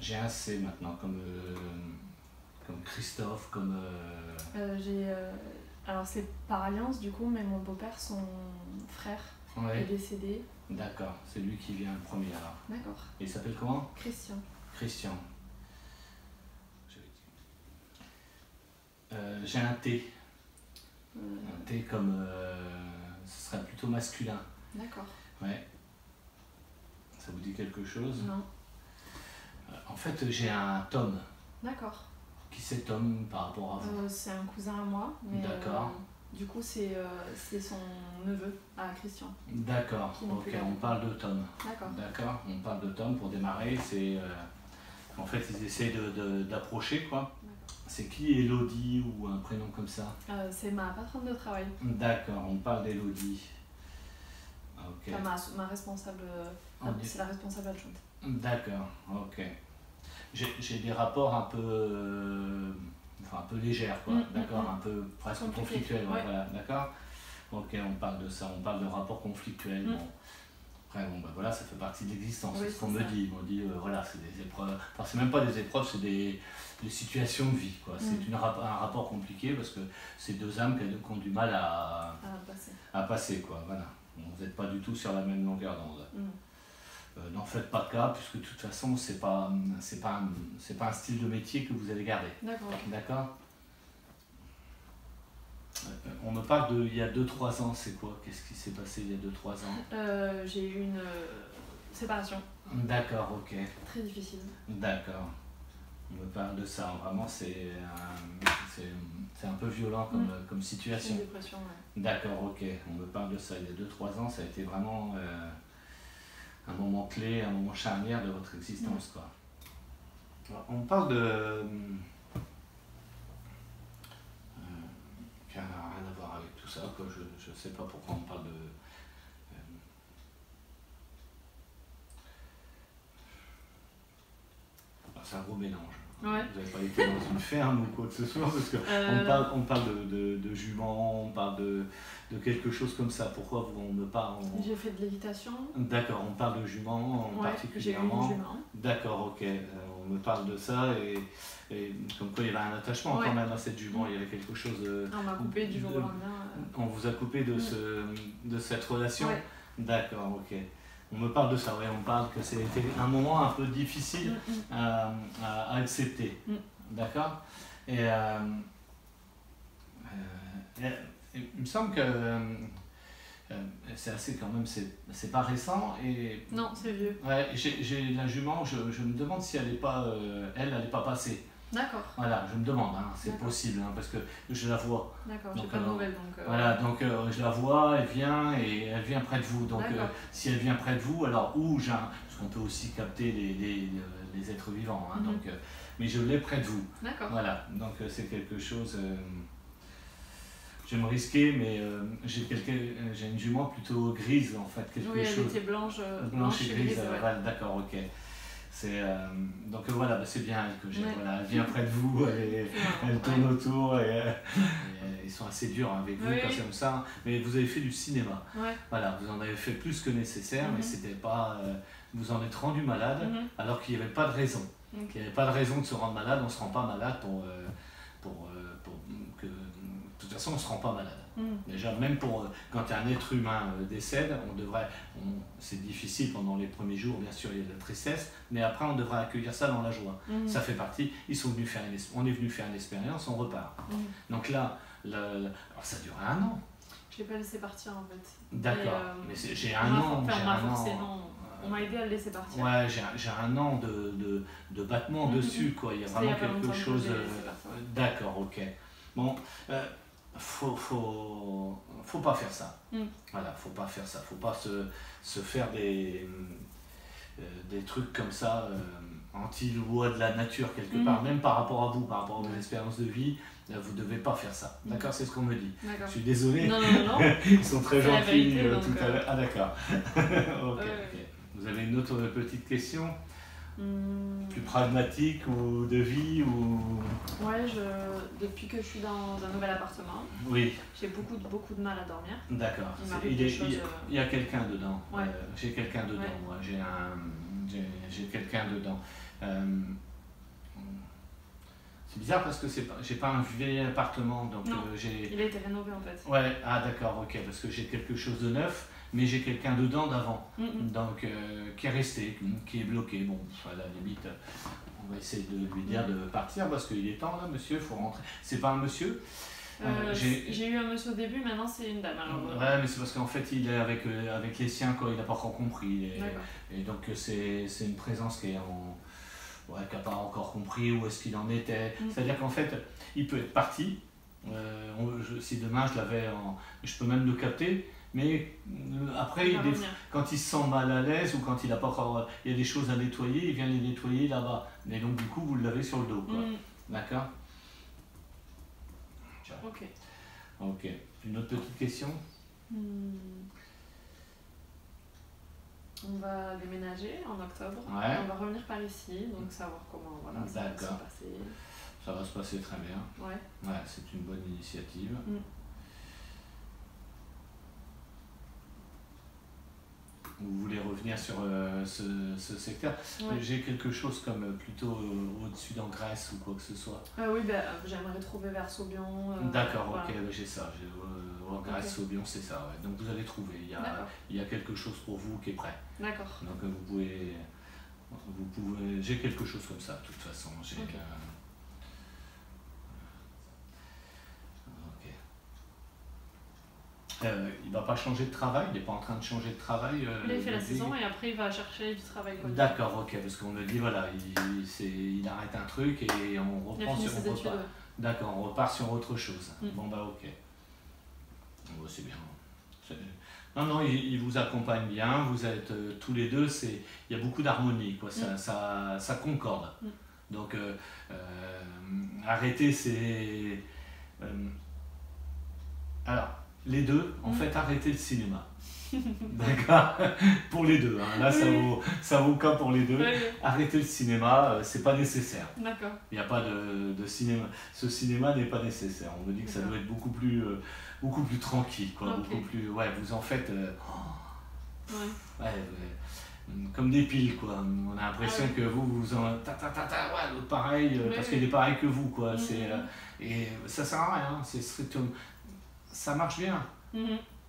J'ai un C maintenant, comme Christophe, comme... Alors c'est par alliance du coup, mais mon beau-père, son frère est Ouais, décédé. d'accord, c'est lui qui vient le premier alors. D'accord. Et il s'appelle comment? Christian. Christian. J'ai un T. Un T comme... ce serait plutôt masculin. D'accord. Ouais. Ça vous dit quelque chose? Non. En fait, j'ai un Tom. D'accord. Qui c'est Tom par rapport à vous? C'est un cousin à moi, mais D'accord. du coup c'est son neveu à Christian. D'accord, Qui n'est plus ok, là. on parle de Tom. D'accord. D'accord, on parle de Tom pour démarrer. C'est en fait, ils essaient d'approcher quoi. D'accord. C'est qui Elodie ou un prénom comme ça? C'est ma patronne de travail. D'accord, on parle d'Elodie. Ok. Enfin, ma responsable, c'est la responsable adjointe. D'accord, ok. J'ai des rapports un peu, enfin un peu légers quoi. D'accord, un peu presque conflictuels. Ouais. Voilà, d'accord. Ok, on parle de ça, on parle de rapports conflictuels. Bon. Après, bon, bah, voilà, ça fait partie de l'existence, Oui, c'est ce qu'on c'est me ça. dit. On me dit, voilà, c'est des épreuves. Enfin, c'est même pas des épreuves, c'est des situations de vie, quoi. C'est un rapport compliqué parce que c'est deux âmes qui ont du mal à passer, quoi. Voilà. Vous n'êtes pas du tout sur la même longueur d'onde. N'en faites pas cas, puisque de toute façon, c'est pas un style de métier que vous allez garder. D'accord. D'accord. On me parle de il y a 2-3 ans, c'est quoi? Qu'est-ce qui s'est passé il y a 2-3 ans? J'ai eu une séparation. D'accord, ok. Très difficile. D'accord. On me parle de ça. Vraiment, c'est un peu violent comme situation. Une dépression, ouais. D'accord, ok. On me parle de ça. Il y a 2-3 ans, ça a été vraiment un moment clé, un moment charnière de votre existence, quoi. Alors, on parle de... qui n'a rien à voir avec tout ça, quoi. Je ne sais pas pourquoi on parle de... c'est un gros mélange. Ouais. Vous n'avez pas été dans une ferme ou quoi que ce soit, parce qu'on parle de juments, on parle de quelque chose comme ça. Pourquoi on me parle J'ai fait de l'équitation. D'accord, on parle de juments particulièrement. J'ai eu une jument. D'accord, ok. On me parle de ça et comme quoi il y avait un attachement quand même à cette jument, il y avait quelque chose... on m'a coupé du jour au lendemain. On vous a coupé de cette relation? Ouais. D'accord, ok. On me parle de ça, ouais, on parle que c'était un moment un peu difficile à accepter. D'accord. Et il me semble que c'est assez quand même, c'est pas récent. Non, c'est vieux. Ouais, j'ai la jument, je me demande si elle n'est pas, elle n'est pas passée. D'accord. Voilà, je me demande, hein, c'est possible, hein, parce que je la vois. D'accord, j'ai pas de nouvelles donc. Voilà, donc je la vois, elle vient près de vous. Donc si elle vient près de vous, alors parce qu'on peut aussi capter les êtres vivants, hein, donc, mais je l'ai près de vous. D'accord. Voilà, donc c'est quelque chose. Je vais me risquer, mais j'ai une jument plutôt grise en fait, quelque chose. Oui, elle était blanche et grise. Voilà, d'accord, ok. Donc voilà, c'est bien elle que j'ai. Voilà, elle vient près de vous, elle tourne autour et ils sont assez durs avec vous quand c'est comme ça. Mais vous avez fait du cinéma. Voilà, vous en avez fait plus que nécessaire, mais c'était pas. Vous en êtes rendu malade alors qu'il n'y avait pas de raison. Il n'y avait pas de raison de se rendre malade. On ne se rend pas malade que. De toute façon, on ne se rend pas malade. Déjà, même quand un être humain décède, c'est difficile pendant les premiers jours, bien sûr, il y a de la tristesse, mais après, on devrait accueillir ça dans la joie. Ça fait partie. On est venu faire une expérience, on repart. Donc là, alors ça dure 1 an. Je l'ai pas laissé partir en fait. D'accord, mais j'ai 1 an. On m'a aidé à le laisser partir. Ouais, j'ai 1 an de battement dessus, quoi. Il y a vraiment quelque chose. D'accord, ok. Bon. Faut pas faire ça. Voilà, faut pas faire ça. Faut pas se faire des trucs comme ça, anti-loi de la nature quelque part, même par rapport à vous, par rapport à vos expériences de vie, vous devez pas faire ça. D'accord, c'est ce qu'on me dit. Je suis désolé. Non. Ils sont très gentils vérité, tout à l'heure. Ah d'accord. Ok. Vous avez une autre petite question? Plus pragmatique ou de vie ou... Ouais, depuis que je suis dans un nouvel appartement, j'ai beaucoup de mal à dormir. D'accord. Il y a quelqu'un dedans. Ouais. J'ai quelqu'un dedans, moi. J'ai quelqu'un dedans. C'est bizarre parce que j'ai pas un vieil appartement, donc il a été rénové en fait. Ouais, ah d'accord, ok, parce que j'ai quelque chose de neuf, mais j'ai quelqu'un dedans d'avant, donc qui est resté, qui est bloqué. Bon, à la limite, on va essayer de lui dire de partir parce qu'il est temps là, monsieur, il faut rentrer. C'est pas un monsieur? J'ai eu un monsieur au début, maintenant c'est une dame. Alors, ouais, mais c'est parce qu'en fait il est avec les siens, quoi, il n'a pas encore compris. Et donc c'est une présence qui est qui n'a pas encore compris où est-ce qu'il en était. C'est-à-dire qu'en fait, il peut être parti. Si demain je l'avais je peux même le capter, mais après, quand il se sent mal à l'aise ou quand il a pas encore, il y a des choses à nettoyer, il vient les nettoyer là-bas. Mais donc du coup, vous l'avez sur le dos, quoi. D'accord? Ok. Ok. Une autre petite question? On va déménager en octobre. Ouais. On va revenir par ici, donc savoir comment ça va se passer. Ça va se passer très bien. Ouais. Ouais, c'est une bonne initiative. Vous voulez revenir sur ce secteur? J'ai quelque chose comme plutôt au-dessus d'en Grèce ou quoi que ce soit. Oui, j'aimerais trouver vers Saubion. D'accord, ok, j'ai ça. En Grèce, Saubion, c'est ça. Ouais. Donc vous avez trouvé. Il y a quelque chose pour vous qui est prêt. D'accord. Donc vous pouvez. J'ai quelque chose comme ça, de toute façon. Il va pas changer de travail, il n'est pas en train de changer de travail. Il a fait la saison et après il va chercher du travail. D'accord, ok, parce qu'on me dit voilà, il arrête un truc et on reprend sur ses études. D'accord, on repart sur autre chose. Bon bah ok. Bon, c'est bien. Non, il vous accompagne bien, vous êtes tous les deux, il y a beaucoup d'harmonie, quoi. Ça concorde. Donc arrêter c'est. Alors. Les deux, en fait, arrêtez le cinéma. D'accord? Pour les deux, hein. Là ça vaut cas pour les deux. Arrêtez le cinéma, c'est pas nécessaire. D'accord. Il n'y a pas de cinéma. Ce cinéma n'est pas nécessaire. On me dit que ça doit être beaucoup plus tranquille, quoi. Beaucoup plus. Ouais, vous en faites. Comme des piles, quoi. On a l'impression que vous en. Ouais, l'autre pareil, parce qu'il est pareil que vous, quoi. Et ça sert à rien. C'est strictement. Ça marche bien.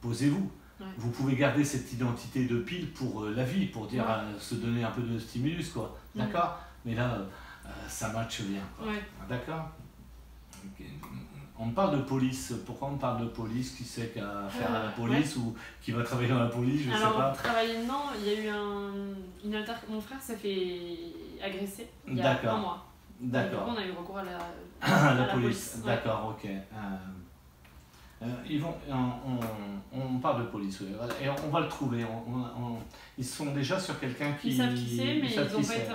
Posez-vous. Vous pouvez garder cette identité de pile pour la vie, pour dire se donner un peu de stimulus, quoi. D'accord? Mais là, ça matche bien. D'accord? Okay. On parle de police. Pourquoi on parle de police? Qui sait qu'à faire à la police ou qui va travailler dans la police? Je sais pas. Travailler, non. Il y a eu mon frère s'est fait agresser il y a un mois. D'accord. On a eu recours à la police. D'accord, ok. On parle de police, et on va le trouver. Ils sont déjà sur quelqu'un qui. Ils savent qui c'est, mais ils n'ont pas été.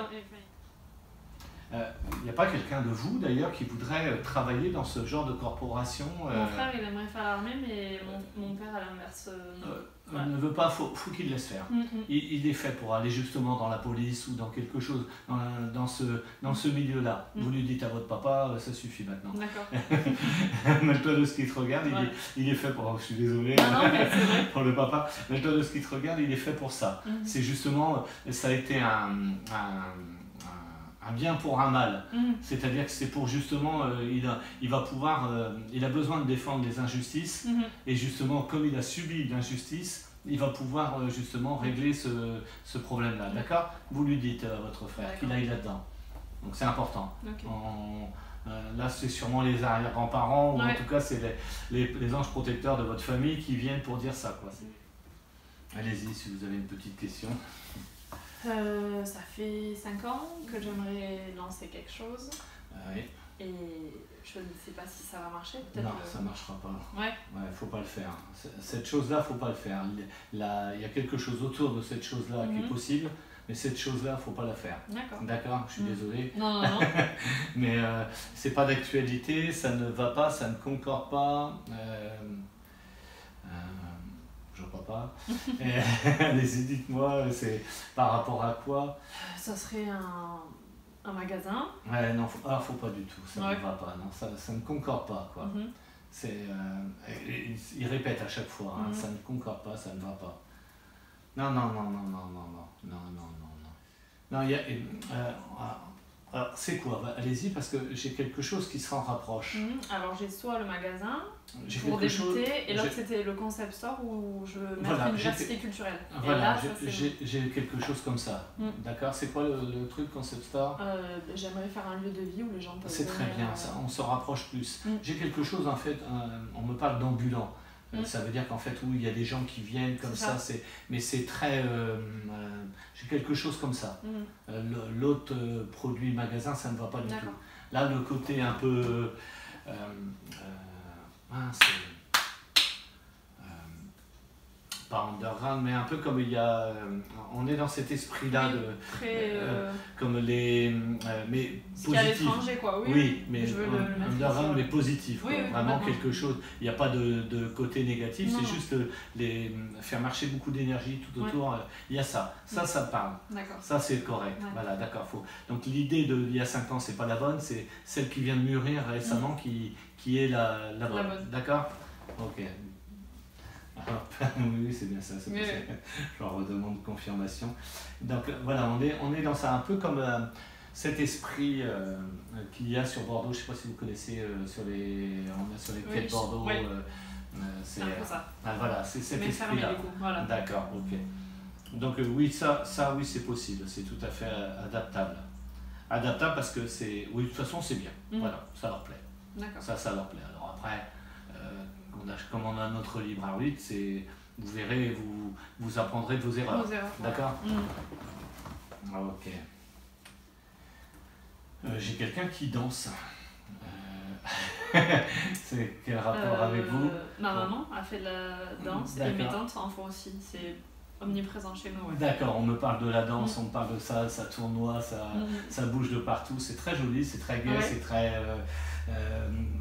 Il n'y a pas quelqu'un de vous d'ailleurs qui voudrait travailler dans ce genre de corporation? Mon frère il aimerait faire l'armée, mais mon père à l'inverse ne veut pas, faut qu'il laisse faire. Il est fait pour aller justement dans la police ou dans quelque chose, dans ce milieu-là. Vous lui dites à votre papa, ça suffit maintenant. D'accord. Mets-toi de ce qui te regarde, il est fait pour. Je suis désolé pour le papa. Mets-toi de ce qui te regarde, il est fait pour ça. C'est justement, ça a été un bien pour un mal. C'est-à-dire que c'est pour justement, il va pouvoir, il a besoin de défendre les injustices, et justement, comme il a subi l'injustice, il va pouvoir justement régler ce problème-là. D'accord? Vous lui dites à votre frère qu'il aille là-dedans. Donc c'est important. Là, c'est sûrement les arrière-grands-parents, ou en tout cas, c'est les anges protecteurs de votre famille qui viennent pour dire ça, quoi. Allez-y, si vous avez une petite question. Ça fait 5 ans que j'aimerais lancer quelque chose. Et je ne sais pas si ça va marcher. Non, ça ne marchera pas. Faut pas le faire. Cette chose-là, faut pas le faire. Il y a quelque chose autour de cette chose-là qui est possible, mais cette chose-là, faut pas la faire. D'accord. Je suis désolé. Non. Mais c'est pas d'actualité, ça ne va pas, ça ne concorde pas. Je crois pas. Allez-y, dites-moi, c'est par rapport à quoi? Ça serait un magasin. Non, faut pas du tout, ça ne va pas, non, ça ne concorde pas, quoi. Il répète à chaque fois, ça ne concorde pas, ça ne va pas. Non. Non, il y a... alors, c'est quoi? Allez-y, parce que j'ai quelque chose qui s'en rapproche. Alors, j'ai soit le magasin, pour débuter, et l'autre, c'était le concept store où je mettrais une diversité culturelle. Voilà, j'ai quelque chose comme ça. D'accord? C'est quoi le truc, concept store? J'aimerais faire un lieu de vie où les gens peuvent... C'est très bien, ça. On se rapproche plus. J'ai quelque chose, en fait, on me parle d'ambulant. Ça veut dire qu'en fait, oui, il y a des gens qui viennent comme ça, mais c'est très... j'ai quelque chose comme ça. L'autre produit magasin, ça ne va pas du tout. Là, le côté un peu... pas underground, mais un peu comme il y a... on est dans cet esprit-là comme les... mais positif. À l'étranger, quoi. Oui, mais underground, mais positif. Oui, vraiment quelque chose. Il n'y a pas de côté négatif, c'est juste faire marcher beaucoup d'énergie tout autour. Il y a ça. Ça parle. Ça, c'est correct. Voilà, d'accord. Donc l'idée d'il y a 5 ans, c'est pas la bonne, c'est celle qui vient de mûrir récemment qui est la bonne. D'accord? Ok. Oui, c'est bien ça, c'est pour ça que je leur redemande confirmation. Donc voilà, on est dans ça, un peu comme cet esprit qu'il y a sur Bordeaux. Je ne sais pas si vous connaissez sur les quais de Bordeaux. C'est voilà, c'est cet esprit-là. Voilà. D'accord, ok. Donc oui, ça oui, c'est possible, c'est tout à fait adaptable. Adaptable parce que c'est... Oui, de toute façon, c'est bien. Voilà, ça leur plaît. Ça leur plaît. Alors après... comme on a notre libre arbitre, vous verrez, vous apprendrez de vos erreurs. D'accord? Ok. J'ai quelqu'un qui danse. C'est quel rapport avec vous? Ma maman a fait de la danse et mes tantes en font aussi. C'est omniprésent chez nous. D'accord, on me parle de la danse, on me parle de ça tournoie, ça bouge de partout. C'est très joli, c'est très gai, c'est très...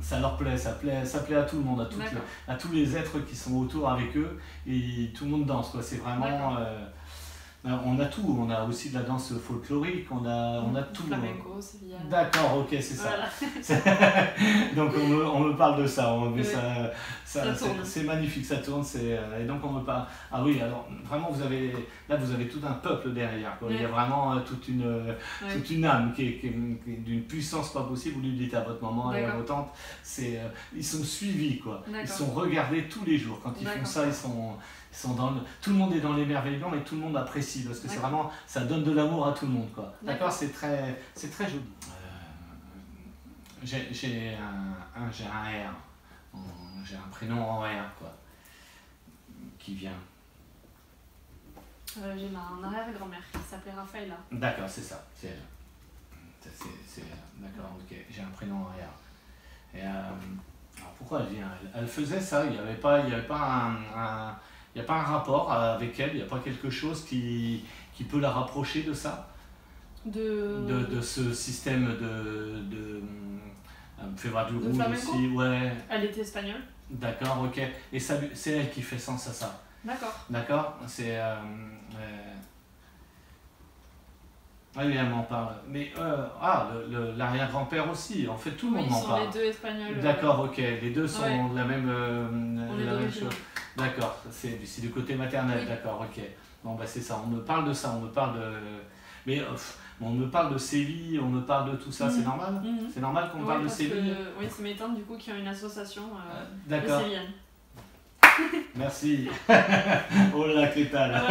ça leur plaît, ça plaît à tout le monde, à tous les êtres qui sont autour avec eux, et tout le monde danse, quoi. C'est vraiment... on a tout, on a aussi de la danse folklorique, on a tout. Flamenco, sevillane. D'accord, ok, c'est ça. Voilà. Donc on me parle de ça, c'est magnifique, ça tourne, et donc on me parle... Ah oui, alors vraiment vous avez tout un peuple derrière, quoi. Il y a vraiment toute une âme qui est d'une puissance pas possible. Vous lui dites à votre maman et à vos tantes, ils sont suivis, quoi. Ils sont regardés tous les jours. Quand ils font ça, tout le monde est dans l'émerveillement et tout le monde apprécie parce que c'est vraiment, ça donne de l'amour à tout le monde, quoi. D'accord, c'est très joli. J'ai un R, j'ai un prénom en R, quoi, qui vient. J'ai ma arrière-grand-mère qui s'appelait Raphaëla. D'accord, c'est ça, c'est elle. D'accord, ok, j'ai un prénom en R. Et alors pourquoi elle vient? Elle faisait ça, il n'y avait pas un rapport avec elle, il n'y a pas quelque chose qui peut la rapprocher de ça, de ce système de Febra du Roux aussi, ouais. Elle était espagnole. D'accord, ok. Et c'est elle qui fait sens à ça. D'accord. D'accord, c'est... oui, elle m'en parle. Mais l'arrière-grand-père aussi, en fait tout le monde m'en parle. Ils sont les deux espagnols. D'accord, ok. Les deux sont de la même chose. D'accord, c'est du côté maternel, d'accord, ok. Bon, bah c'est ça, on me parle de ça, on me parle de... Mais on me parle de Séville, on me parle de tout ça, c'est normal? C'est normal qu'on parle de Séville? Oui, c'est mes tantes du coup qui ont une association de Sévillanes. Merci. Oh là là, Clétal.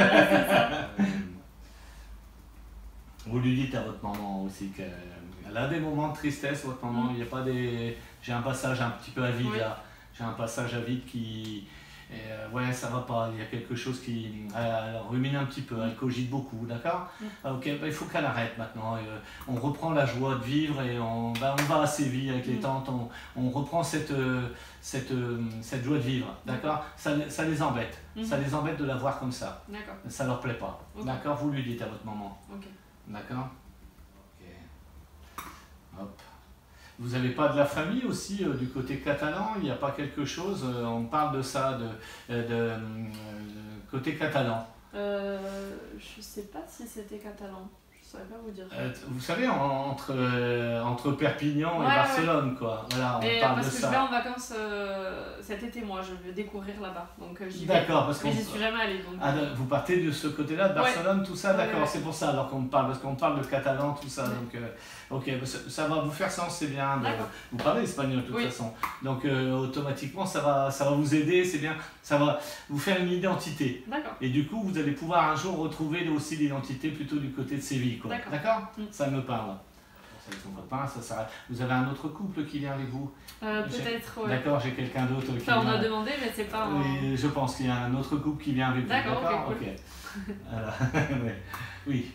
Vous lui dites à votre maman aussi qu'elle a des moments de tristesse, votre maman, il n'y a pas des... J'ai un passage un petit peu à vide là. J'ai un passage à vide qui... ouais, ça va pas, il y a quelque chose qui rumine un petit peu, elle cogite beaucoup, d'accord? Ok, il faut qu'elle arrête maintenant. On reprend la joie de vivre et on va à Séville avec les tantes, on reprend cette joie de vivre, d'accord? Ça les embête, ça les embête de la voir comme ça. D'accord. Ça leur plaît pas, d'accord? Vous lui dites à votre maman. D'accord? Ok. Hop. Vous n'avez pas de la famille aussi du côté catalan? Il n'y a pas quelque chose, on parle de ça, côté catalan. Je sais pas si c'était catalan. Je Je saurais pas vous dire. Vous savez, entre Perpignan et Barcelone, quoi. Voilà, on parle de ça. Parce que je vais en vacances cet été, moi, je veux découvrir là-bas. Donc j'y vais. D'accord, parce que j'y suis jamais allée. Donc... vous partez de ce côté-là, de Barcelone, tout ça, d'accord, c'est pour ça. Alors qu'on parle, parce qu'on parle de catalan, tout ça. Donc, ok, ça va vous faire sens, c'est bien. Vous parlez espagnol de toute façon. Donc automatiquement, ça va vous aider, c'est bien. Ça va vous faire une identité. D'accord. Et du coup, vous allez pouvoir un jour retrouver aussi l'identité plutôt du côté de Séville. D'accord. Ça me parle. Son copain, ça s'arrête. Vous avez un autre couple qui vient avec vous? Peut-être, oui. D'accord, j'ai quelqu'un d'autre qui vient. On a demandé, mais c'est pas... Oui, je pense qu'il y a un autre couple qui vient avec vous. D'accord, ok. Voilà. Oui,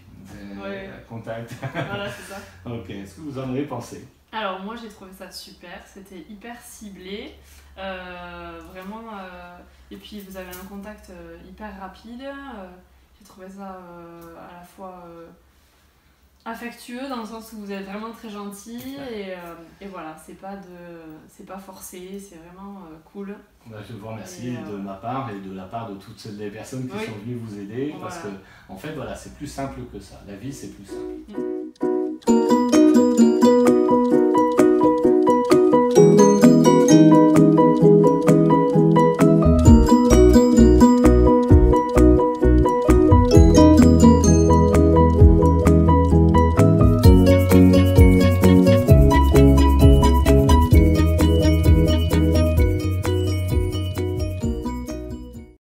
contact. Voilà, c'est ça. Ok, est-ce que vous en avez pensé? Alors, moi, j'ai trouvé ça super. C'était hyper ciblé. Vraiment... Et puis, vous avez un contact hyper rapide. J'ai trouvé ça à la fois... affectueux dans le sens où vous êtes vraiment très gentil et voilà, c'est pas forcé, c'est vraiment cool. Je vous remercie de ma part et de la part de toutes les personnes qui sont venues vous aider parce que en fait voilà, c'est plus simple que ça, la vie c'est plus simple.